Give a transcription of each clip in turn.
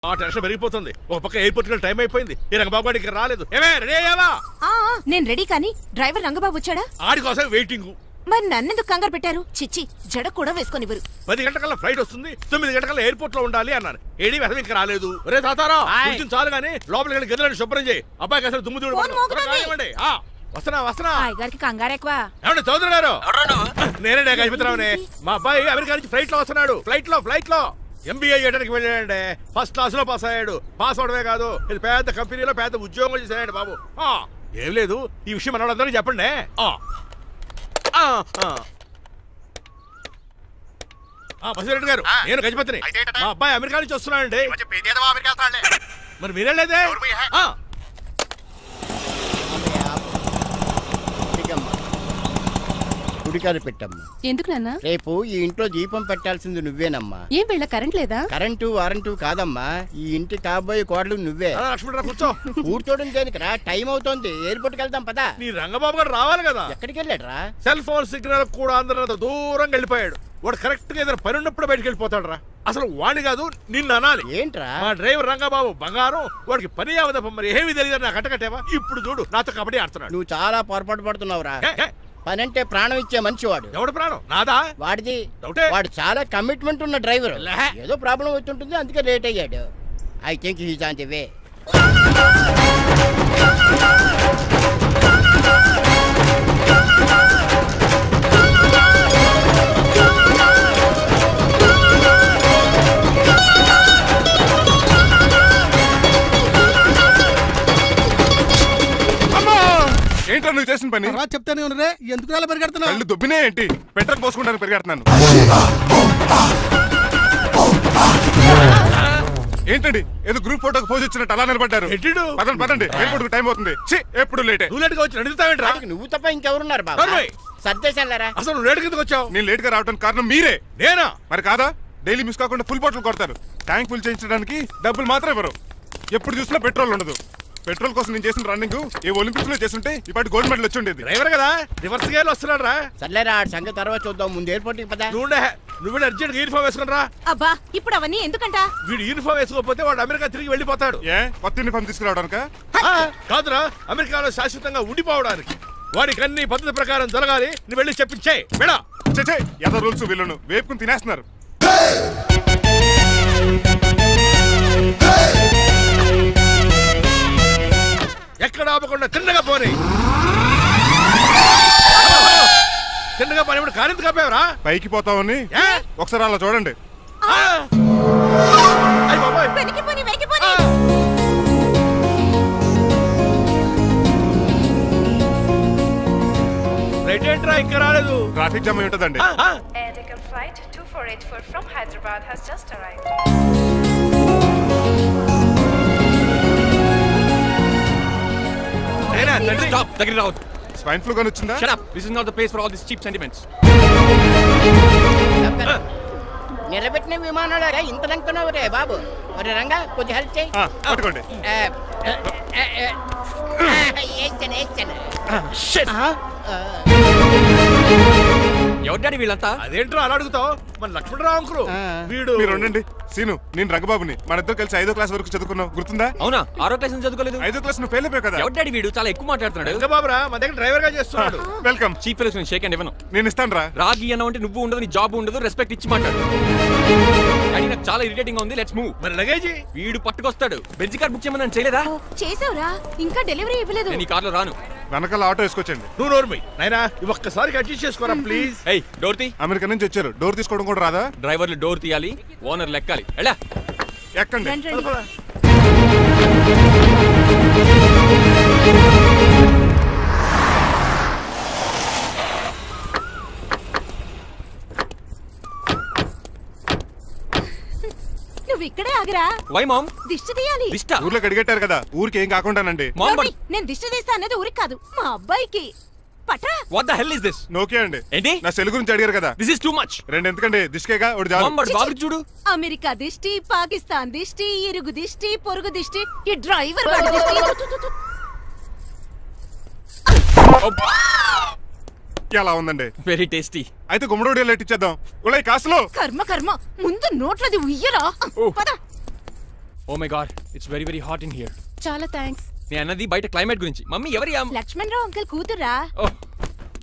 ఆ టెన్షన్ పెరిగిపోతుంది. ఒక పక్క ఎయిర్పోర్ట్ కి టైం అయిపోయింది. ఈ రంగబాబు గారికి రాలేదు. ఏమే రెడీ అయ్యావా? నేను రెడీ కానీ డ్రైవర్ రంగబాబు వచ్చాడా? ఆడి కోసం వెయిటింగ్. మరి నన్నెందుకు కంగారు పెట్టారు? చిచ్చి జడ కూడా వేసుకొనివ్వరు. 10 గంటకల్లా ఫ్లైట్ వస్తుంది, 9 గంటకల్లా ఎయిర్పోర్ట్ లో ఉండాలి అన్నాను. ఏడీ వెధవ ఇంకా రాలేదు. రే తాతారా కూర్చుని చాలు గానీ లోపలికి వెళ్ళి గదిలో శుభ్రం చేయి. అబ్బాయికి అసలు దుమ్ము దూడు వస్తున్నా. గారికి కంగారు ఎక్కువ. ఏమండి చౌదరి గారు? నేనే గజపతిరావునే. మా అబ్బాయి అమెరికా నుంచి ఫ్లైట్ లో వస్తున్నాడు. ఫ్లైట్ లో MBA చేయడానికి వెళ్ళాడండి. ఫస్ట్ క్లాస్ లో పాస్ అయ్యాడు. పాస్ అవడమే కాదు, ఇది పెద్ద కంపెనీలో పెద్ద ఉద్యోగం చేశాడు బాబు. ఏం లేదు, ఈ విషయం మన వాళ్ళందరికీ చెప్పండి. బసిరెడ్డి గారు, నేను గజపతిని. మా అబ్బాయి అమెరికా నుంచి వస్తున్నాడండి. మరి మీరేలేదే? గుడికారు పెట్టమ్మా. ఎందుకు నాన్న? రేపు ఈ ఇంట్లో దీపం పెట్టాల్సింది నువ్వేనమ్మా. ఏం వీళ్ళ కరెంట్ లేదా? కరెంటు వారంటూ కాదమ్మా, ఈ ఇంటి కాబోయే కోడలు నువ్వే. కూర్చో. కూర్చోడం దేనికిరా? టైం అవుతోంది, ఎయిర్పోర్ట్ కి వెళ్దాం పదా. నీ రంగబాబు గారు రావాలి కదా. ఎక్కడికి వెళ్ళాడురా? సెల్ ఫోన్ సిగ్నల్ కూడా అందరూ దూరంగా వెళ్ళిపోయాడు. వాడు కరెక్ట్ గా ఏదైనా పని ఉన్నప్పుడు బయటకు వెళ్ళిపోతాడు రా. అసలు వాడి కాదు, నిన్ను అనాలి. ఏంట్రా? మా డ్రైవర్ రంగబాబు బంగారం. వాడికి పని అవదప్ప. మరి ఏమి తెలియదు నాకు కట్టకట్టేవా? ఇప్పుడు చూడు నాతో కబడ్డీ ఆడుతున్నాడు. నువ్వు చాలా పొరపాటు పడుతున్నావురా. పని అంటే ప్రాణం ఇచ్చే మనిషి వాడు. ఎవడు ప్రాణం? నాదా? వాడిది. వాడు చాలా కమిట్మెంట్ ఉన్న డ్రైవర్. ఏదో ప్రాబ్లం వచ్చుంటుంది, అందుకే లేట్ అయ్యాడు. I think he's on the way. ఏంటో నువ్వు చేసిన పని? చెప్తానే ఉన్నదే, ఎందుకు అలా పరిగెడుతున్నావు? కళ్ళు దుబ్బినే ఏంటి? పెట్రోల్ పోసుకుంటాను పరిగెడుతున్నాను. ఏంటండి ఏదో గ్రూప్ ఫోటోకి పోజ్ ఇచ్చినట్టు అలా నిలబడ్డారు? పదండి, ఎయిర్పోర్ట్ టైం అవుతుంది. ఎప్పుడు లేటే. నువ్వు తప్ప ఇంకెవరున్నారు బాబా? సర్దేశాలరా. అసలు లేట్ కిందకు వచ్చావు? నేను లేట్ గా రావడానికి కారణం మీరే. నేనా? మరి కాదా? డైలీ మిస్ కాకుండా ఫుల్ బాటిల్ కొడతారు. ట్యాంక్ ఫుల్ చేయించడానికి డబ్బులు మాత్రం ఇవ్వరు. ఎప్పుడు చూసినా పెట్రోల్ ఉండదు. పెట్రోల్ కోసం నేను చేసిన రన్నింగ్ ఏ ఒలింపిక్స్ లో చేస్తుంటే ఇప్పటి గోల్డ్ మెడల్ వచ్చి ఉండేది. డ్రైవర్ కదా, రివర్స్ గేర్ వస్తున్నాడు రా. సర్లేరా, సంగతి తర్వాత చూద్దాం, ముందు ఎయిర్పోర్ట్ కి పదా. నువ్వు అర్జెంట్ యూనిఫామ్ వేసుకుని రా. అబ్బా, ఇప్పుడు అవన్నీ ఎందుకంట? వీడు యూనిఫామ్ వేసుకోకపోతే వాడు అమెరికా తిరిగి వెళ్ళిపోతాడు. కొత్త యూనిఫామ్ తీసుకురావడానికా? కాదురా, అమెరికాలో శాశ్వతంగా ఉండిపోవడానికి. వాడికి అన్ని పద్ధతి ప్రకారం జరగాలి. నువ్వు వెళ్ళి చెప్పించే మేడా. ఏదో రూల్స్ వీళ్ళను వేపుకుని తినేస్తున్నారు. ఎక్కడ ఆపకుండా తిన్నగా పోనీ. తిన్నగా పోనీ కారింత కాపేవరా? పైకి పోతావని ఒకసారి అలా చూడండి. రైట్ ఏంట్రా ఇంకా రాలేదు? ట్రాఫిక్ జామ్ అయి ఉంటదండి. Flight 2484 from Hyderabad has just arrived. Stop! Take it out. Swine flu gun వచ్చిందా? Shut up! This is not the place for all these cheap sentiments. నిలబెట్టిన విమానాలు ఇంత లంకున్నావు రే బాబు. మరి రంగా కొంచెం హెల్ప్ చేయి. పట్టుకోండి. ఎవరు డాడీ వీళ్ళంతా? అదేంట్రా అలా అడుగుతావు? మన లక్ష్మణరావు అంకులు వీడు. మీరు ఉండండి. సీను, నేను రంగబాబుని. మన ఇద్దరు కలిసి 5వ క్లాస్ వరకు చదువుకున్నాం, గుర్తుందా? అవునా? 6వ క్లాస్ చదువుకోలేదు. 5వ క్లాస్ నువ్వు ఫెయిల్ అయిపోయావు కదా. ఎవరు డాడీ వీడు? చాలా ఎక్కువ మాట్లాడుతున్నాడు. రంగబాబురా, మన దగ్గర డ్రైవర్ గా చేస్తున్నాడు. వెల్కమ్. చీఫ్ ఫెలోస్ నేను షేక్ అండ్ ఇవ్వను. నేను ఇస్తాను రా. రాగి అన్న అంటే నువ్వు ఉండదు, నీ జాబ్ ఉండదు, రెస్పెక్ట్ ఇచ్చి మాట్లాడు. డాడీ నాకు చాలా ఇరిటేటింగ్ గా ఉంది. Let's move. మరి లగేజ్ వీడు పట్టుకొస్తాడు. బెంజ్ కార్ బుక్ చేయమని చేయలేదా? చేసావురా, ఇంకా డెలివరీ ఇవ్వలేదు. నేను ఈ కార్లో రాను. వెనకాల ఆటో వేసుకొచ్చండి. నువ్వు నోర్మై నైనా, ఒక్కసారి అడ్జస్ట్ చేసుకోరా ప్లీజ్. ఏయ్, డోర్ తీ. అమెరికా నుంచి వచ్చారు, డోర్ తీసుకోవడం కూడా రాదా? డ్రైవర్లు డోర్ తీయాలి, ఓనర్ లెక్కాలి. ఎలా ఎక్కండి. నువ్వు ఇక్కడే ఆగరా. Why mom? దిష్టి తీయాలి. దిష్ట? ఊర్లో కడిగట్టారు కదా, ఊరికి ఏం కాకుండానండి. నేను దిష్టి తీస్తా అనేది ఊరికి కాదు, మా అబ్బాయికి. What the hell is this? నోకే అండి. ఏంటి? నా సెల్ గురించి అడిగారు కదా. This is too much. రెండు ఎందుకండి, దిష్కేగా ఒకటి చాలు. బాబు చూడు. అమెరికా దిష్టి, పాకిస్తాన్ దిష్టి, ఇరుగు దిష్టి, పొరుగు దిష్టి, ఈ డ్రైవర్ వాడి దిష్టి. ఎలా ఉందండి? Very tasty. అయితే గుమ్మడి లైట్ ఇచ్చేద్దాం. ఉలై కాసులో. కర్మ కర్మ, ముందు నోట్లది ఉయ్యరా. Oh my God it's very very hot in here. చాలా థ్యాంక్స్. నేను అన్నది బయట క్లైమేట్ గురించి. మమ్మీ ఎవరి లక్ష్మణ్ రావు అంకుల్ కూతురా?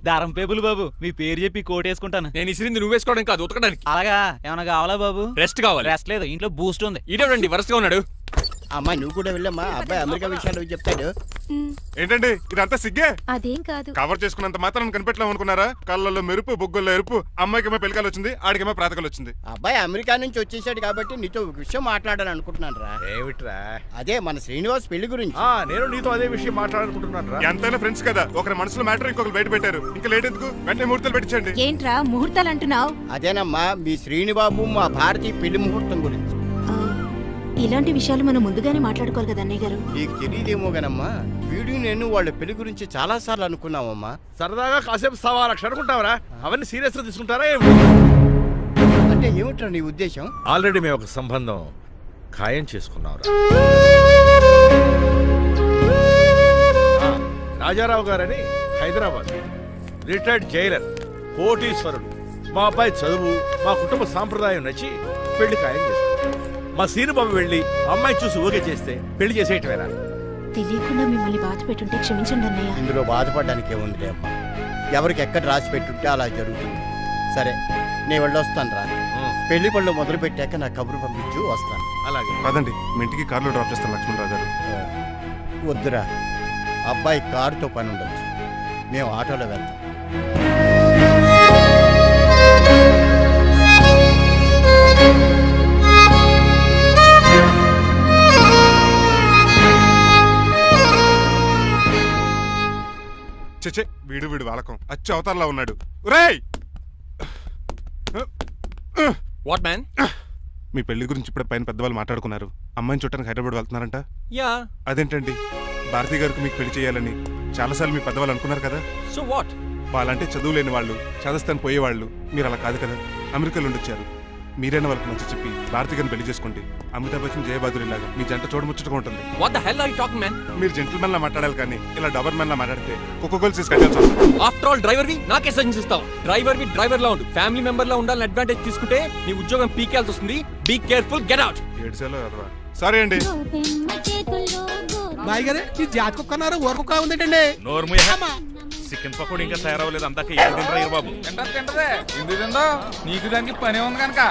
దారం పేపులు బాబు, మీ పేరు చెప్పి కోట్ వేసుకుంటాను. నేను ఇసిరింది నువ్వు వేసుకోవడం కాదు, ఉతకడానికి. అలాగా ఏమైనా కావాలా బాబు? రెస్ట్ కావాలి. రెస్ట్ లేదు, ఇంట్లో బూస్ట్ ఉంది. ఇదేనండి వరుసగా ఉన్నాడు. అమ్మాయి నువ్వు కూడా వెళ్ళమ్మా, అబ్బాయి అమెరికా విషయాలు చెప్తాడు. ఏంటండి ఇదంతా సిగ్గే? అదేం కాదు. కవర్ చేసుకున్నంత మాత్రం కనిపెట్టలేం అనుకున్నారా? కళ్ళల్లో మెరుపు, బొగ్గుల్లో ఎరుపు. అమ్మాయికేమో పెళ్ళికాలు వచ్చింది, ఆడికేమో ప్రాతకాలు వచ్చింది. అబ్బాయి అమెరికా నుంచి వచ్చేసాడు కాబట్టి నీతో ఒక విషయం మాట్లాడాలని అనుకుంటున్నాను రా. ఏమిట్రా? అదే మన శ్రీనివాస్ పెళ్లి గురించి. నేను నీతో అదే విషయం మాట్లాడాలనుకుంటున్నాను రా. ఎంతైనా ఫ్రెండ్స్ కదా, ఒకరి మనసులో మ్యాటర్ ఇంకొకరు బయట పెట్టారు. ఇంకా లేట్ ఎందుకు, వెంటనే ముహూర్తాలు పెట్టించండి. ఏంట్రా ముహూర్తాలు అంటున్నావు? అదేనమ్మా మీ శ్రీనిబాబు మా భారతి పెళ్లి ముహూర్తం గురించి. ఇలాంటి విషయాలు మనం ముందుగానే మాట్లాడుకోవాలి కదా అన్నయ్య గారు. నీకు తెలియదేమో గనమ్మా, వీడు నేను వాళ్ళ పెళ్లి గురించి చాలా సార్లు అనుకున్నామమ్మా. సరదాగా కాసేపు సవా లక్ష అనుకుంటావరా? అవన్నీ సీరియస్ గా తీసుకుంటారా? అంటే ఏమిట్రా నీ ఉద్దేశం? ఆల్రెడీ మేము ఒక సంబంధం ఖాయం చేసుకున్నావురా. రాజారావు గారని హైదరాబాద్ రిటైర్డ్ జైలర్, కోటీశ్వరుడు. మా అబ్బాయి చదువు, మా కుటుంబ సాంప్రదాయం నచ్చి పెళ్లి ఖాయం చేసుకున్నాం. మా సీనుబాబు వెళ్ళి అమ్మాయి చూసి ఓకే చేస్తే పెళ్లి చేసేయటమేనా? తెలియకుండా మిమ్మల్ని బాధ పెట్టుంటే క్షమించండి అన్నయ్య. ఇందులో బాధపడడానికి ఏముందిలే అమ్మా, ఎవరికి ఎక్కడ రాసి పెట్టుంటే అలా జరుగుతుంది. సరే నేను వెళ్ళొస్తాను రా. పెళ్లి పళ్ళు మొదలు పెట్టాక నా కబురు పంపించు, వస్తాను. అలాగే పదండి, మీ ఇంటికి కార్లో డ్రాప్ చేస్తాను లక్ష్మణరావు గారు. వద్దురా, అబ్బాయి కారుతో పని ఉండొచ్చు, మేము ఆటోలో వెళ్తాం. చచ్చే, వీడు వాలకం అచ్చు అవతారంలో ఉన్నాడు. రేయ్ వాట్ మ్యాన్? మీ పెళ్లి గురించి ఇప్పుడు పైన పెద్దవాళ్ళు మాట్లాడుకున్నారు. అమ్మాయిని చూడటానికి హైదరాబాద్ వెళ్తున్నారంట. యా. అదేంటండి, భారతి గారికి మీకు పెళ్లి చేయాలని చాలాసార్లు మీ పెద్దవాళ్ళు అనుకున్నారు కదా. So what? వాళ్ళంటే చదువు లేని వాళ్ళు, చదస్తాను పోయేవాళ్ళు. మీరు అలా కాదు కదా, అమెరికాలో ఉండొచ్చారు. మీరైనా వాళ్ళకి నచ్చ చెప్పి భారతి గారిని పెళ్లి చేసుకోండి. అమితాబ్ బచ్చన్, జయబాదురి లాగా మీ జంట చూడముచ్చటగా ఉంటుంది. What the hell are you talking man? మీరు జెంటిల్మెన్ లా మాట్లాడాలి కానీ ఇలా డబర్ మెన్ లా మాట్లాడితే కుక్కగోల్స్ కట్టాల్సి వస్తుంది. ఆఫ్టర్ ఆల్ డ్రైవర్ వి నాకే సజెషన్ ఇస్తావు? డ్రైవర్ లా ఉండు. ఫ్యామిలీ మెంబర్ లా ఉండాలని అడ్వాంటేజ్ తీసుకుంటే నీ ఉద్యోగం పీకేల్సి వస్తుంది. Be careful, get out. ఏడ్చేలో ఎదవా. సారీ అండి. బాయ్ గారే ఈ జాతి కుక్కన్నారు, ఊర కుక్క ఉందేటండి. చికెన్ పకోడీ ఇంకా తయారవ్వలేదు, అందాక బాబు. తింటదే ఎందుకు తిందో? నీకు దానికి పని ఉంది కనుక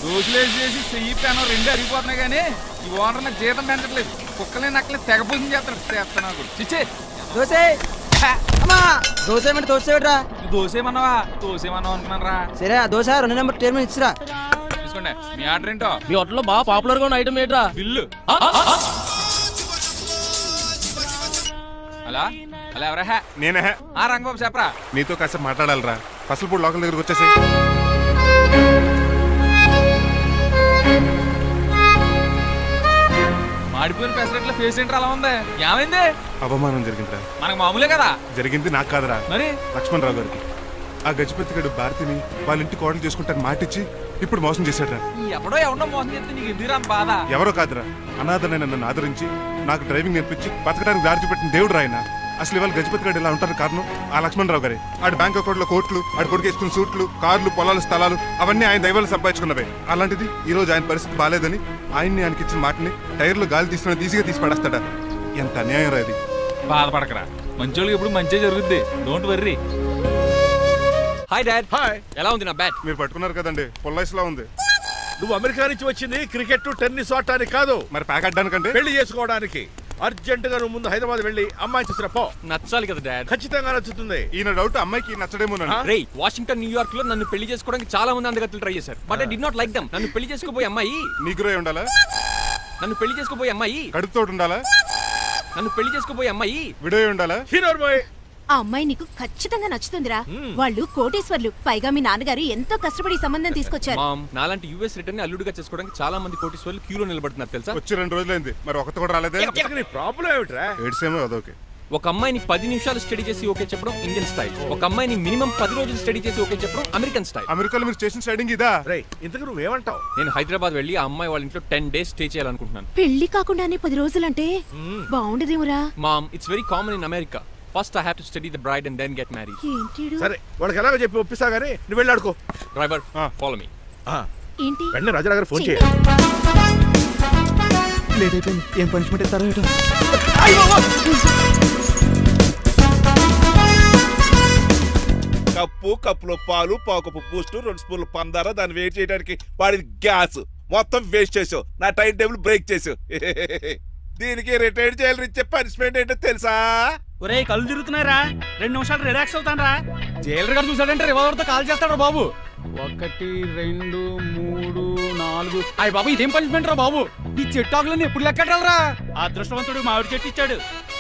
దోశలేసి చెయ్యి పెనం రెండు అరిగిపోతున్నాయి. కానీ ఈ ఓనర్ నాకు జీతం పెంచట్లేదు. కుక్కలే నక్కలే తెగ పూజం చేస్తాను. చిచ్చే దోసేమన్నావా? దోసేమన్నావు అనుకున్నాను రా. సరే దోశ 2 నెంబర్ టేబుల్ ఇచ్చిరా. తీసుకోండి. మీ ఆర్డర్ ఏంటో? మీ హోటల్లో బాగా పాపులర్ గా ఉన్న ఐటమ్ ఏంట్రా? బిల్లు. అలా అలా ఎవరా? నేనే. రంగబాబు చెప్పరా. నీతో కాసేపు మాట్లాడాలరా. ఫసల్పూడి లోకల్ దగ్గరకు వచ్చేసి. మాడిపోయిన పెసరట్ల ఫేస్ ఏంటర్ అలా ఉంది? ఏమైంది? అవమానం జరిగిందిరా. మనకు మామూలే కదా. జరిగింది నాకు కాదురా, మరి లక్ష్మణరావు గారికి. ఆ గజపతి గడు భారతిని వాళ్ళ ఇంటి కోడలు చేసుకుంటాను మాటిచ్చి ఇప్పుడు మోసం చేశాడ్రా. ఎప్పుడో ఎవడో మోసం చేస్తే నీకు ఎందుకు బాధ? ఎవరో కాదురా, అనాథనైన నన్ను ఆదరించి నాకు డ్రైవింగ్ నేర్పించి బతకడానికి దారి చూపెట్టిన దేవుడు రాయన. అసలు ఇవాళ గజపతి గడు ఇలా ఉంటారు కారణం ఆ లక్ష్మణరావు గారే. ఆడు బ్యాంక్ అకౌంట్ లో కోట్లు, ఆడు కొడుకు వేసుకున్న సూట్లు, కార్లు, పొలాలు, స్థలాలు అవన్నీ ఆయన దైవాలు సంపాదించుకున్నవే. అలాంటిది ఈ రోజు ఆయన పరిస్థితి బాలేదని ఆయనకి ఇచ్చిన మాటని టైర్లు గాలి తీసుకుని ఈజీగా తీసి పడేస్తాడా? ఎంత అన్యాయం రా ఇది. బాధపడకరా, మంచోళ్ళకి ఇప్పుడు మంచి జరుగుద్ది. Don't worry. Hi dad. Hi. ఎలా ఉంది నా బ్యాట్? మీరు పట్టుకున్నారు కదండి, పొల్లైస్లా ఉంది. నువ్వు అమెరికా నుంచి వచ్చింది క్రికెట్ టెన్నిస్ ఆడటానికి కాదు, మరి ప్యాక్ అడ్డానికంటే పెళ్లి చేసుకోవడానికి. అర్జెంట్ గా నువ్వు ముందు హైదరాబాద్ వెళ్ళి అమ్మాయి చూసిన పో. నచ్చాలి కదా డాడ్. ఖచ్చితంగా నచ్చుతుంది. ఈయన డౌట్ అమ్మాయికి నచ్చడేమో. రే, వాషింగ్టన్, న్యూయార్క్ లో నన్ను పెళ్లి చేసుకోవడానికి చాలా మంది అందగత్తలు ట్రై చేశారు. But I did not like them. నన్ను పెళ్లి చేసుకోబోయే అమ్మాయి నీగురై ఉండాలా? నన్ను పెళ్లి చేసుకోబోయే అమ్మాయి కడుపుతోటి ఉండాలా? నన్ను పెళ్లి చేసుకోబోయే అమ్మాయి విడోయి ఉండాలా? హీరోర్ బాయ్. ఆ అమ్మాయి నీకు ఖచ్చితంగా నచ్చుతుందిరా. వాళ్ళు కోటేశ్వర్లు, పైగా మీ నాన్నగారు ఎంతో కష్టపడి సంబంధం తీసుకొచ్చారు. మామ్, నాలాంటి యుఎస్ రిటర్న్ ని అల్లుడిగా చేసుకోవడానికి చాలా మంది కోటేశ్వర్లు క్యూలో నిలబడుతున్నారు తెలుసా? వచ్చి 2 రోజులైంది, మరి ఒకటి కూడా రాలేదే. నీ ప్రాబ్లం ఏమిట్రా? ఏడ్సేమో అదొకే. ఒక అమ్మాయిని 10 నిమిషాలు స్టడీ చేసి ఓకే చెప్పడం ఇండియన్ స్టైల్. ఒక అమ్మాయిని మినిమం 10 రోజులు స్టడీ చేసి ఓకే చెప్పడం అమెరికన్ స్టైల్. అమెరికాలో మీరు స్టేషన్ స్టైడింగ్ ఇదా? రేయ్, ఇంతకు నువ్వేమంటావు? నేను హైదరాబాద్ వెళ్ళి ఆ అమ్మాయి వాళ్ళ ఇంట్లో 10 days స్టే చేయాలనుకుంటున్నాను. పెళ్లి కాకుండానే 10 రోజులంటే బాగుండదేమురా? Mom, it's very common in America. First I have to study the bride and then get married. ఏంటిడు? సరే, వాళ్ళకి ఎలాగో చెప్పి ఒప్పిస్తా గానీ నువ్వు వెళ్ళి ఆడుకో. Driver, follow me. ఏంటి? వెంటనే రాజారావు గారు ఫోన్ చేయాలి. లేట్ అయిపోయింది. ఏం పనిష్మెంట్ ఇస్తారో ఏటో. కప్పులో పాలు పావుకప్పు బూస్ట్ 2 స్పూన్లు పందార దాన్ని వెయిట్ చేయడానికి వాడి గ్యాస్ మొత్తం వేస్ట్ చేసావు. నా టైం టేబుల్ బ్రేక్ చేసావు. దీనికి రిటైర్డ్ జైలు ఇచ్చే పనిష్మెంట్ ఏంటో తెలుసా? ఒరే కళ్ళు తిరుగుతున్నారా, 2 నిమిషాలు రిలాక్స్ అవుతాను రా. జైలర్ గారు చూసాడంటే రివాల్వర్తో కాల్ చేస్తాడు బాబు. 1 2 3 4 అయ్య బాబు ఇదేం పనిష్మెంట్ రా బాబు. ఈ చెట్టాకులన్నీ ఎప్పుడు లెక్కట్టాలరా? అదృష్టవంతుడు మామిడి చెట్టు ఇచ్చాడు.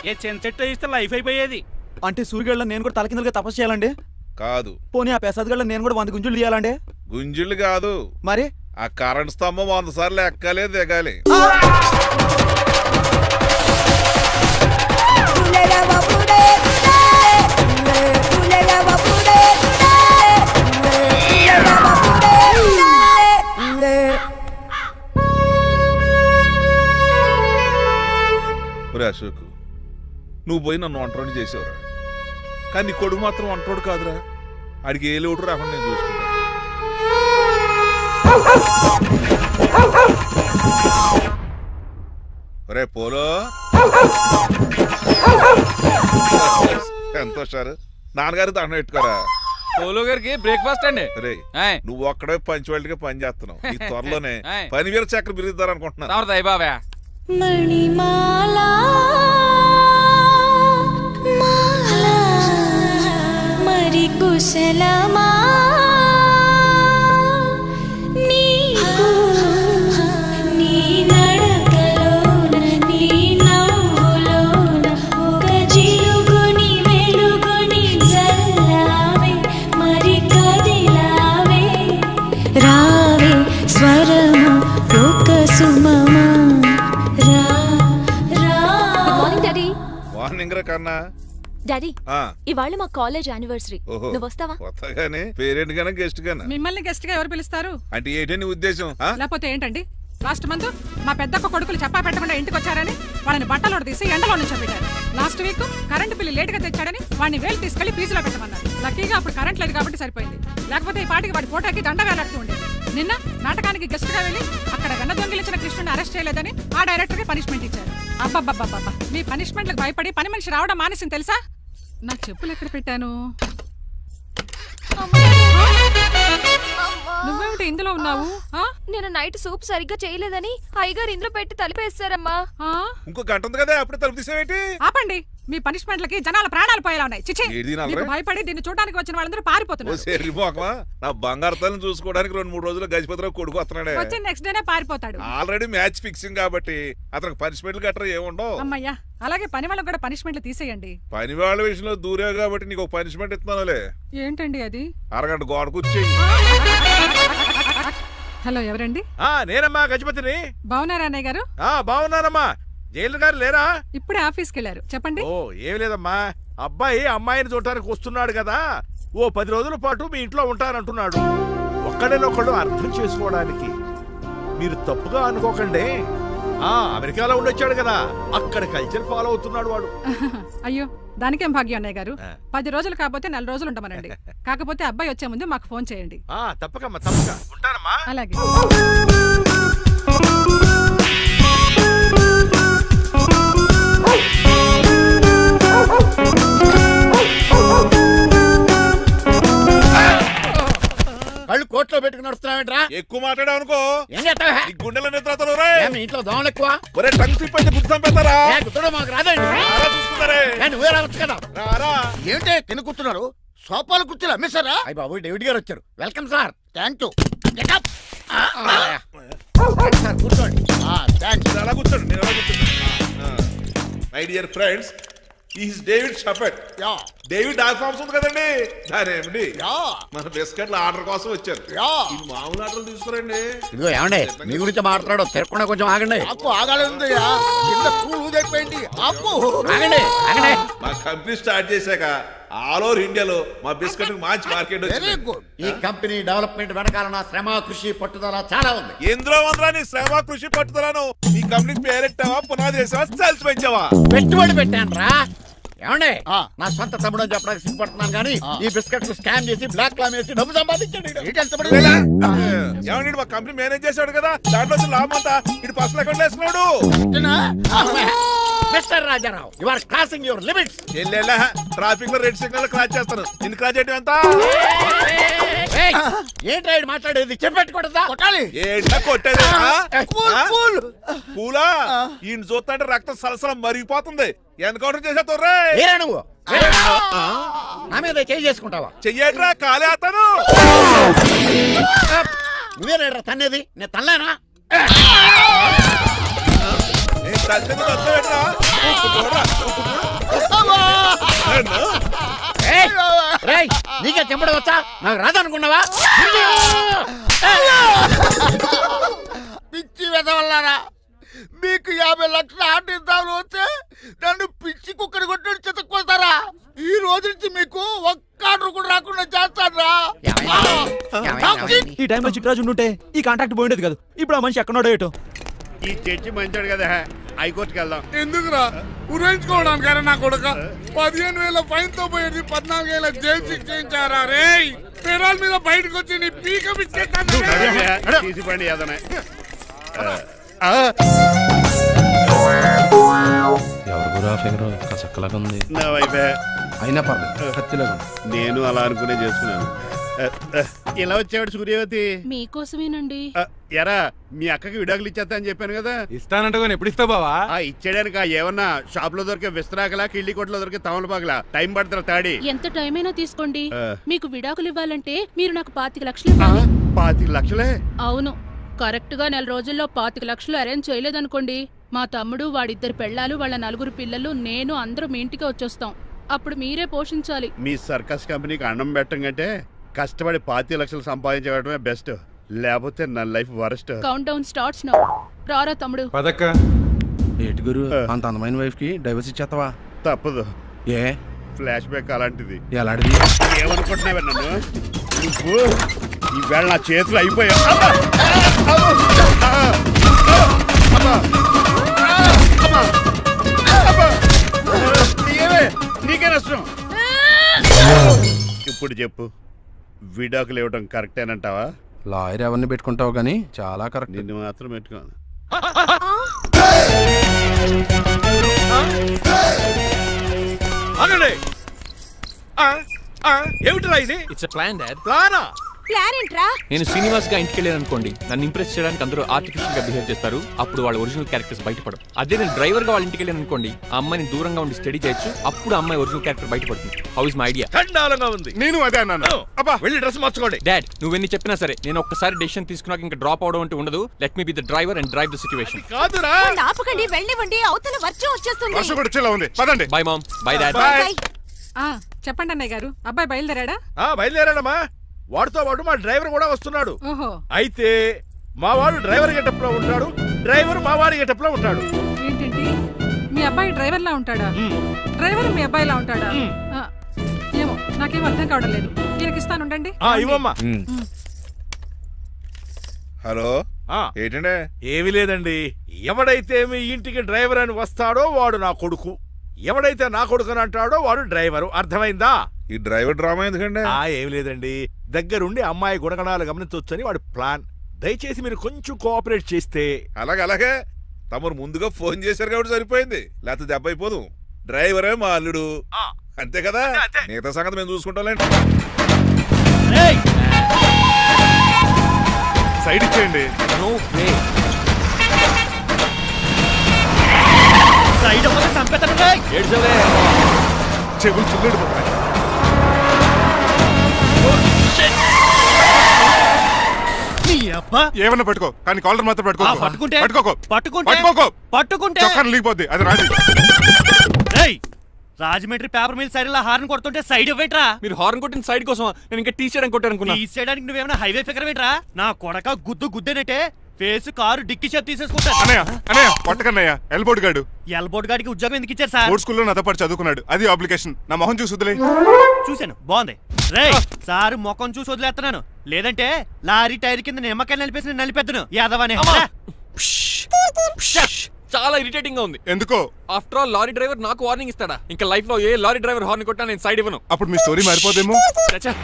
ఏ చిన్న చెట్టు ఇస్తే లైఫ్ అయిపోయేది. అంటే సూర్యగళ్ళ నేను కూడా తలకిందులుగా తపస్సు చేయాలండి? కాదు. పోనీ ఆ పెసాద్ గళ్ళ నేను కూడా 100 గుంజులు తీయాలండి? గుంజులు కాదు, మరి ఆ కరెంట్ స్తంభం 100 సార్లు ఎక్కాలి దిగాలి. అశోక్, నువ్వు పోయి నన్ను ఒంటరోని చేసేవరా, కానీ నీ కొడుకు మాత్రం ఒంటరోడు కాదురా. ఆడికి ఏ లోటు రాకుండా నేను చూసుకుంటాను. రే పోలో, ఎంత సార్ నాన్నగారు దండం పెట్టుకోరా. పోలో గారికి బ్రేక్ఫాస్ట్ అండి. రే నువ్వు ఒక్కడే పంచువాళ్ళగా పని చేస్తున్నావు. ఈ త్వరలోనే 10,000 చక్కెర బిరుగుతారు అనుకుంటున్నాను. బాబా మణిమాలా మరి కుశలమా నీకు నీ నడకలోన నీ నవ్వులోన ఒక జిలుగుని వెలుగుని జల్లావే మరి కదిలావే రావే స్వరము ఒక సుమమా. కన్నా డాడీ ఇవాళ మా కాలేజ్ యానివర్సరీ, నువ్వు వస్తావా? వస్తాగానే పేరెంట్ గానా గెస్ట్ గానా? మిమ్మల్ని గెస్ట్ గా ఎవరు పిలుస్తారు? అంటే ఏంటని ఉద్దేశం? లేకపోతే ఏంటండి, లాస్ట్ మంత్ మా పెద్దక్క కొడుకులు చెప్పా పెట్టకుండా ఇంటికి వచ్చారని వాళ్ళని బట్టలోడు తీసి ఎండలో నుంచోబెట్టారు. Last week current bill late గా తెచ్చాడని వాడిని వేలు తీసుకెళ్లి ఫీజులో పెట్టమన్నారు. లక్కీగా అప్పుడు కరెంట్ లేదు కాబట్టి సరిపోయింది, లేకపోతే ఈ పాటికి వాడి ఫోటోకి దండ వేలాడుతూ ఉండేది. నిన్న నాటకానికి గెస్ట్ గా వెళ్ళి అక్కడ వెన్న దొంగిలించిన కృష్ణుని అరెస్ట్ చేయలేదని ఆ డైరెక్టర్ కి పనిష్మెంట్ ఇచ్చారు. అబ్బబ్బబ్బబ్బా, మీ పనిష్మెంట్లకు భయపడి పని మనిషి రావడం మానేసింది తెలుసా? నా చెప్పులు ఎక్కడ పెట్టాను? నువ్వేమిటి ఇందులో ఉన్నావు? నేను నైట్ సూప్ సరిగ్గా చేయలేదని అయ్యగారు ఇందులో పెట్టి తలిపేస్తారమ్మా. ఇంకో గంట ఉంది కదా, అప్పుడు తలుపు తీసేవేంటి? ఆపండి, మీ పనిష్మెంట్లకి జనాల ప్రాణాలు పోయేలా ఉన్నాయి. చిచి, భయపడి దీన్ని చూడడానికి వచ్చిన వాళ్ళందరూ పారిపోతున్నారు. నా బంగారు తల్లిని చూసుకోవడానికి 2-3 రోజులు గజపతిరావు కొడుకు వస్తున్నాడే. వచ్చి నెక్స్ట్ డేనే పారిపోతాడు. ఆల్రెడీ మ్యాచ్ ఫిక్సింగ్ కాబట్టి అతనికి పనిష్మెంట్లు గట్రా ఏముండవు. అమ్మయ్యా, అలాగే పని వాళ్ళకి కూడా పనిష్మెంట్లు తీసేయండి. పని వాళ్ళ విషయంలో దూరే కాబట్టి నీకు పనిష్మెంట్ ఇస్తున్నానులే. ఏంటండి అది? అరగంట గోడ కూర్చేయి. హలో, ఎవరండి? నేనమ్మా, గజపతిని. బాగున్నారా అన్నయ్య గారు? బాగున్నానమ్మా. జైలు గారు లేరా? ఇప్పుడే ఆఫీస్కి వెళ్ళారు. చెప్పండి. ఓ ఏం లేదమ్మా, అబ్బాయి అమ్మాయిని చూడటానికి వస్తున్నాడు కదా, ఓ 10 రోజుల పాటు మీ ఇంట్లో ఉంటానంటున్నాడు. ఒక్కడేనొక్కడు అర్థం చేసుకోవడానికి మీరు తప్పుగా అనుకోకండి. అమెరికాలో ఉండొచ్చాడు కదా, అక్కడ కల్చర్ ఫాలో అవుతున్నాడు వాడు. అయ్యో, దానికేం భాగ్యం అన్నయ్య గారు. 10 రోజులు కాకపోతే 4 రోజులు ఉంటామనండి. కాకపోతే అబ్బాయి వచ్చే ముందు మాకు ఫోన్ చేయండి. తప్పకమ్మా, తప్పక ఉంటానమ్మా. అలాగే. కళ్ళు కోట్లో పెట్టుకుని వస్తున్నావేంట్రా? ఎక్కువ మాట్లాడావు అనుకో గుండెల నిద్రతలు. ఇంట్లో దోమలు ఎక్కువ. టంగ్ స్లిప్ అయితే గుర్తు చంపేస్తారా? మాకు రాదండి. నువ్వే రావచ్చు కదా. ఏంటే తిని కూర్చున్నారు? సోఫాలు కూర్చొని అమ్మేశారా? అయ్యి బాబు, డేవిడ్ గారు వచ్చారు. Welcome sir. Thank you. కూర్చోండి. అలా కూర్చోండి, నేను అలా కూర్చోండి. My dear friends, is David Shepherd. David dog farms ఉంది కదండి, దానేమిటి మన బిస్కెట్ల ఆర్డర్ కోసం వచ్చారు. మామూలు ఆర్డర్లు తీసుకురండి. ఇదిగో ఏమండి, మీ గురించి మాట్లాడు, తిరగకుండా కొంచెం ఆగండి. ఆగాలి, ఆగండి. మా కంపెనీ స్టార్ట్ చేశాక ఆల్ ఓవర్ ఇండియాలో మా బిస్కెట్ మంచి మార్కెట్ వచ్చింది. ఈ కంపెనీ డెవలప్మెంట్ వెనకాల నా శ్రమ, కృషి, పట్టుదల చాలా ఉంది. ఎందులో ఉందా నీ శ్రమ, కృషి, పట్టుదలను? ఈ కంపెనీకి పేరెట్టావా, పునాది వేసావా, సేల్స్ పెంచావా? పెట్టుబడి పెట్టాను రా. ఏమండి నా సొంత తమ్ముడు అని చెప్పడానికి సిగ్గుపడుతున్నాను కానీ ఈ బిస్కెట్లు స్కామ్ చేసి బ్లాక్ క్లామ్ వేసి డబ్బు సంపాదించండి. ఏమండి మా కంపెనీ మేనేజ్ చేశాడు కదా, దాంట్లో లాభం అంతా ఇటు పర్సనల్ అకౌంట్ వేసుకున్నాడు. Mister Rajarao, you are crossing your limits. Traffic లో రెడ్ సిగ్నల్ క్రాస్ చేస్తాను, నిన్ను క్రాస్ చేయడం ఎంత? ఏంటి రైడ్ మాట్లాడేది? చెప్పెట్టుకూడదా? కొట్టాలి. ఏంటా కొట్టేది? పూలా ఈయన చూస్తుంటే రక్తం సలసలం మరిగిపోతుంది. ఎన్కౌంటర్ చేసేతో నువ్వు నా మీద చేయి చేసుకుంటావా? చెయ్యట్రా కాలే అతను. నువ్వేనా తన్నేది? నేను తనలేనా? నీకే చెంపడం వచ్చా? నాకు రాదనుకున్నావా? పిచ్చి వెదవల్లారా, మీకు 50 లక్షల ఆటిద్దాలు వస్తే నన్ను పిచ్చి కుక్కని కొట్టి చెతక్కొస్తారా? ఈ రోజు నుంచి మీకు ఒక్క ఆర్డర్ కూడా రాకుండా చేస్తారా? ఈ టైంలో చిట్రాజు ఉంటే ఈ కాంట్రాక్ట్ పోయిండేది కదా. ఇప్పుడు ఆ మనిషి ఎక్కడో ఏటో. ఈ చర్చి మంచాడు కదా, హైకోర్టుకి వెళ్దాం. ఎందుకురా ఉరేయించుకోవడానికి? నా కొడుక 15,000 ఫైన్ తో పోయేది 14 ఏళ్ళ జైలు శిక్ష చేయించారా? రే పెరాల్ మీద బయటకు వచ్చి నీ పీక తీసిపండి ఏదైనా. ఎవరు గురా ఫిగర్ కసక్కలాగా ఉంది. నా వైపే అయినా పర్లేదు, కత్తిలాగా. నేను అలా అనుకునే చేసుకున్నాను. ఇలా వచ్చాడు సూర్యవతి. మీకోసమేనండి. ఎరా మీ అక్కకి విడాకులు ఇచ్చేస్తా అని చెప్పాను కదా. ఇస్తానంటే ఎప్పుడు ఇస్తావు బావా? ఇచ్చేయడానికి ఏమన్నా షాప్ లో దొరికే విస్తరాకలా, కిళ్ళి కొట్లో దొరికే తమలపాకలా టైం పడుతున్నా తాడి. ఎంత టైం అయినా తీసుకోండి. మీకు విడాకులు ఇవ్వాలంటే మీరు నాకు 25 లక్షలు ఇవ్వాలి. 25 లక్షలే? అవును. కరెక్ట్ గా 4 రోజుల్లో 25 లక్షలు అరేంజ్ చేయలేదనుకోండి, మా తమ్ముడు, వాడిద్దరు పెళ్ళాలు, వాళ్ళ 4 పిల్లలు, నేను అందరూ మీ ఇంటికి వచ్చేస్తాం. అప్పుడు మీరే పోషించాలి. మీ సర్కస్ కంపెనీకి అన్నం పెట్టం కంటే కష్టపడి 25 లక్షలు సంపాదించడమే బెస్ట్. లేకపోతే నా life worst. Count down starts now. రారా తమ్ముడు. పదక్క. ఏటి గురు, అంత అందమైన వైఫ్ కి డైవర్స్ ఇచ్చేస్తావా? తప్పదు. ఏ ఫ్లాష్ బ్యాక్ అలాంటిది. ఎలాంటిది? ఏమనుకుంటున్నావా నన్ను? నువ్వు ఈవేళ నా చేతులు అయిపోయా. నీకే నష్టం. ఇప్పుడు చెప్పు, విడాకులు ఇవ్వడం కరెక్టేనంటావా? లాయర్ ఎవరిని పెట్టుకుంటావు గానీ చాలా కరెక్ట్. నిన్ను మాత్రం పెట్టుకోను. ఏమిట్రా ఇది? It's plan dad. ప్లానా? ప్లాన్ ఏంట్రా? నేను శ్రీనివాస్ గా ఇంటికి వెళ్ళాను అనుకోండి, నన్ను ఇంప్రెస్ చేయడానికి అందరూ ఆర్టిఫిషియల్ గా బిహేవ్ చేస్తారు. అప్పుడు వాళ్ళ ఒరిజినల్ క్యారెక్టర్స్ బయటపడవు. అదే నేను డ్రైవర్ గా వాళ్ళ ఇంటికి వెళ్ళాను అనుకోండి, ఆ అమ్మాయిని దూరంగా ఉండి స్టడీ చేయొచ్చు. అప్పుడు అమ్మాయి ఒరిజినల్ క్యారెక్టర్ బయటపడుతుంది. How is my idea? ఖండాలంగా ఉంది. నేను అదే అన్నాను. అబ్బా వెళ్ళి డ్రెస్ మార్చుకోండి. డాడ్ నువ్వెన్ని చెప్పినా సరే నేను ఒక్కసారి డెసిషన్ తీసుకున్నాక ఇంకా డ్రాప్ అవడం అంటే ఉండదు. Let me be the driver and drive the situation. కాదురా, ఆపకండి, వెళ్ళివ్వండి. అవతల వర్షం వచ్చేస్తుంది. వర్షం కూడా వచ్చేలా ఉంది. పదండి. Bye mom. Bye dad. చెప్పండి అన్నయ్య గారు, అబ్బాయి బయలుదేరాడా? బయలుదేరాడమ్మా. వాడితో పాటు మా డ్రైవర్ కూడా వస్తున్నాడు. ఓహో. అయితే మా వాడు డ్రైవర్ గెటప్ లో ఉంటాడు, డ్రైవర్ మా వాడి గెటప్ లో ఉంటాడు. ఏంటండి, మీ అబ్బాయి డ్రైవర్ లా ఉంటాడా? డ్రైవర్ మీ అబ్బాయి లా ఉంటాడా? ఏమో నాకేం అర్థం కావడం లేదు. ఈయనకి ఇస్తాను, ఉండండి. ఇవ్వమ్మా. హలో, ఏంటంటే? ఏమీ లేదండి. ఎవడైతే మీ ఇంటికి డ్రైవర్ అని వస్తాడో వాడు నా కొడుకు, ఎవడైతే నా కొడుకు అని అంటాడో వాడు డ్రైవరు. అర్థమైందా? ఈ డ్రైవర్ డ్రామా ఎందుకండి? ఏమి లేదండి, దగ్గరుండి అమ్మాయి గుణగణాలు గమనించవచ్చని వాడి ప్లాన్. దయచేసి మీరు కొంచెం కోఆపరేట్ చేస్తే. అలాగే తమరు ముందుగా ఫోన్ చేశారు కాబట్టి సరిపోయింది, లేకపోతే దెబ్బ అయిపోదు. డ్రైవరే మా అల్లుడు, అంతే కదా. మిగతా సంగతి మేము చూసుకుంటాంలేండి. సైడ్ ఇచ్చేయండి. చెవులు చిల్లుడు ఏమన్నా పట్టుకో, కానీ కాలర్ మాత్రం పట్టుకోకు. చొక్కాను లీగిపోద్ది, అది రాజీ. Rajahmundry paper mill side horn కొడుతుంటే సైడ్ ఇవ్వేట్రా? మీరు హార్న్ కొట్టిన సైడ్ కోసం నేను ఇంకా టీ చేయడానికి కొట్టారనుకున్నా. టీ చేయడానికి నువ్వేమైనా హైవే ఫిగర్ వేట్రా? నా కొడక గుద్దేనంటే ఫేస్ కారు డిక్కి షేప్ తీసేసుకుంటాను. అన్నయ్య పట్టకన్నయ్య. ఎల్బోర్డ్ గాడు. ఎల్బోర్డ్ గాడికి ఉద్యోగం ఎందుకు ఇచ్చారు సార్? బోర్డ్ స్కూల్లో నాతో పాటు చదువుకున్నాడు, అది అప్లికేషన్. నా మొహం చూసి వదిలే. చూశాను, బాగుంది. రే సార్ మొఖం చూసి వదిలేస్తున్నాను, లేదంటే లారీ టైర్ కింద నిమ్మకాయ నలిపేసి నలిపేద్దును యాదవనే. చాలా ఇరిటేటింగ్ గా ఉంది. ఎందుకో? ఆఫ్టర్ ఆల్ లారీ డ్రైవర్ నాకు వార్నింగ్ ఇస్తాడా? ఇంకా లైఫ్ లో ఏ లారీ డ్రైవర్ హార్న్ కొట్టా నేను సైడ్ ఇవ్వను. అప్పుడు మీ స్టోరీ మారిపోదేమో. చచ్చా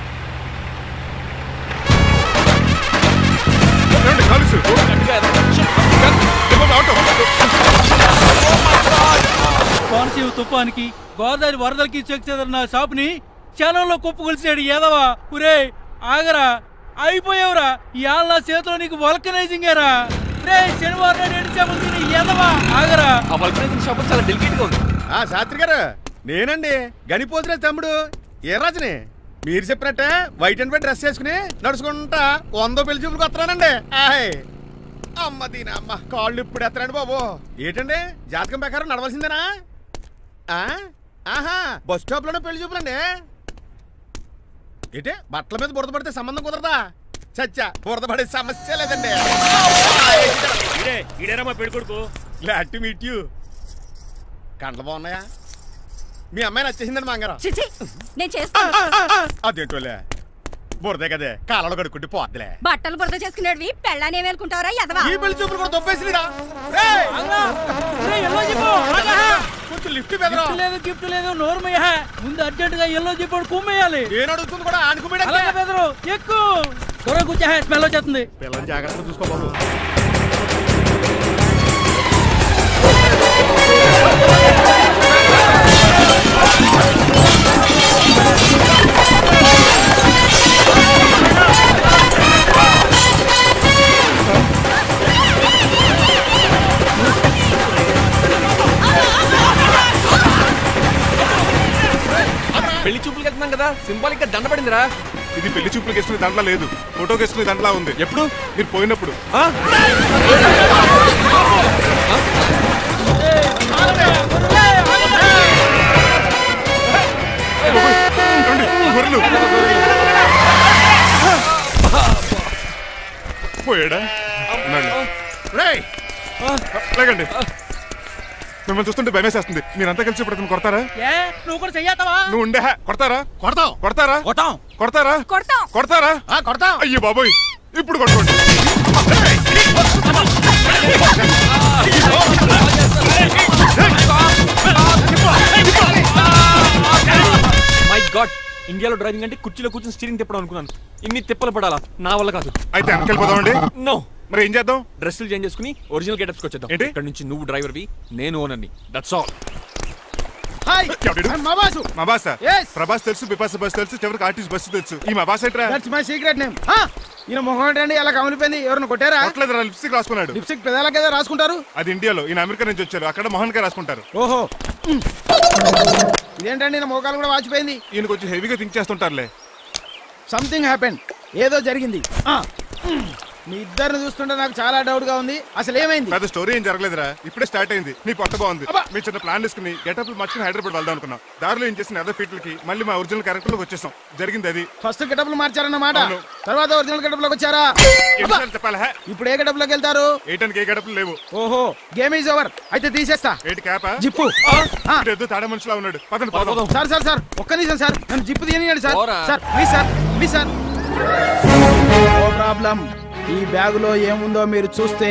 కోనసీమ తుఫానికి గోదావరి వరదలకి చెక్ చెదరిన షాపుని క్షణంలో కుప్పకొలిసాడు ఏదవా. ఒరే ఆగరా, అయిపోయావురా. ఇవాళ నా చేతిలో నీకు వల్కనైజింగ్ ఏరా. రే శనివారం నాడు ఎండు చేపలు తిని ఏదవా ఆగరా. ఆ వల్కనైజింగ్ షాప్ చాలా డెలికేట్ గా ఉంది. శాస్త్రి గారు నేనండి గనిపోతున్న తమ్ముడు ఏ రాజుని. మీరు చెప్పినట్టే వైట్ అండ్ వైట్ డ్రెస్ వేసుకుని నడుచుకుంటా 100 పెళ్లి చూపులకు వస్తున్నానండి. అమ్మ దీనా అమ్మ కాళ్ళు ఇప్పుడు ఎత్తరండి బాబు. ఏంటండి జాతకం ప్రకారం నడవలసిందేనా? ఆహా బస్ స్టాప్ లోనే పెళ్లి చూపులండి. ఏంటే బట్టల మీద బురద పడితే సంబంధం కుదరదా? చచ్చా బురద పడే సమస్య లేదండి. ఇడేరా మా పెళ్లి కొడుకు. Glad to meet you. కండ్లు బాగున్నాయా? మీ అమ్మాయి నచ్చేసిందండి మంగారం. నేను చేస్తాను. అదేంటోలే బురదే కదే కాలలో కడుక్కుంటే పోద్దులే. బట్టలు బురద చేసుకునేవి పెళ్ళాన్ని ఏమనుకుంటావరా ఎదవా? ఈ పెళ్లి చూపులు కూడా దొబ్బేసిరా. కొంచెం లిఫ్ట్ లేదు గిఫ్ట్ లేదు నోర్మయ్య. ముందు అర్జెంట్ గా ఎల్లో చెప్పాడు కుమ్మేయాలి. నేను అడుగుతుంది కూడా ఆనుకుమేడ ఎక్కువ త్వరగా కూర్చో స్మెల్ వచ్చేస్తుంది. పిల్లలు జాగ్రత్తగా చూసుకోబాబు. పెళ్లి చూపులకి వెళ్తున్నాం కదా, సింబాలిక్ గా దండ పడిందిరా. ఇది పెళ్లి చూపులకు వేసుకునే దాంట్లో లేదు, ఫోటోకి వేసుకునే దాంట్లో ఉంది. ఎప్పుడు? మీరు పోయినప్పుడు. పోయాడా? లేకండి, మిమ్మల్ని చూస్తుంటే భయమేసేస్తుంది. మీరంతా కలిసి ఇప్పుడు కొడతారా? నువ్వు కూడా చెయ్యతావా? నువ్వు ఉండే కొడతారా? కొడతాం. కొడతారా? కొడతాం. కొడతారా? కొడతాం. కొడతారా? కొడతాం. అయ్యో బాబోయ్, ఇప్పుడు కొట్టుకోండి. మై గాడ్, ఇండియాలో డ్రైవింగ్ అంటే కుర్చీలో కూర్చొని స్టీరింగ్ తిప్పడం అనుకున్నాను. ఇన్ని తిప్పలు పడాలా? నా వల్ల కాదు. అయితే వెనకెళ్ళిపోదామండి. నో. మరి ఏం చేద్దాం? డ్రెస్సులు చేంజ్ చేసుకుని ఒరిజినల్ గెటప్స్కి వచ్చేద్దాం. ఇక్కడ నుంచి నువ్వు డ్రైవర్వి, నేను ఓనర్ని. That's all. మా బాస్ ప్రభాస్ తెలుసు, బిపాస బస్ తెలుసు, చివరికి ఆర్టిస్ట్ బస్సు తెలుసు. ఈ మా బాస్ ఏంట్రా? That's my secret name. ఈయన మొహం ఏంటండి అలా కమిలిపోయింది? ఎవరిని కొట్టారా? కొట్టలేదురా, లిప్స్టిక్ రాసుకున్నాడు. లిప్స్టిక్ పెదాలకి ఏదో రాసుకుంటారు. అది ఇండియాలో, ఈయన అమెరికా నుంచి వచ్చారు, అక్కడ మోహన్ గారు రాసుకుంటారు. ఓహో, ఇదేంటండి నా మోకాలు కూడా వాచిపోయింది. ఈయన కొంచెం హెవీగా థింక్ చేస్తుంటారులే. సంథింగ్ హ్యాపెన్, ఏదో జరిగింది. మీ ఇద్దరిని చూస్తుంటే నాకు చాలా డౌట్ గా ఉంది. అసలు ఏమైంది? పెద్ద స్టోరీ ఏం జరగలేదురా, ఇప్పుడే స్టార్ట్ అయింది. నీ పొట్ట బాగుంది. మీ చిన్న ప్లాన్ తీసుకుని గెటప్లు మార్చుకుని హైదరాబాద్ వెళ్దాం అనుకున్నాం. దారిలో ఏం చేసిన అదర్ ఫీట్లకి మళ్ళీ మా ఒరిజినల్ క్యారెక్టర్ లోకి వచ్చేసాం. జరిగింది అది. ఫస్ట్ గెటప్లు మార్చారన్నమాట, తర్వాత ఒరిజినల్ గెటప్ లోకి వచ్చారా? చెప్పాలా? ఇప్పుడు ఏ గెటప్ లోకి వెళ్తారు? ఏటానికి ఏ గెటప్లు లేవు. ఓహో, గేమ్ ఈజ్ ఓవర్. అయితే తీసేస్తా. ఏంటి క్యాపా? జిప్పు. ఏదో తాడా మనుషులా ఉన్నాడు. పదండి పోదాం. సార్ సార్ సార్ ఒక్క నిమిషం సార్, నన్ను జిప్పు తీయనియండి sir. Sir please sir, please sir. No problem. ఈ బ్యాగులో ఏముందో మీరు చూస్తే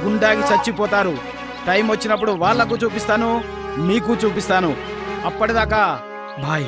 గుండాకి చచ్చిపోతారు. టైం వచ్చినప్పుడు వాళ్లకు చూపిస్తాను, మీకు చూపిస్తాను. అప్పటిదాకా బాయ్.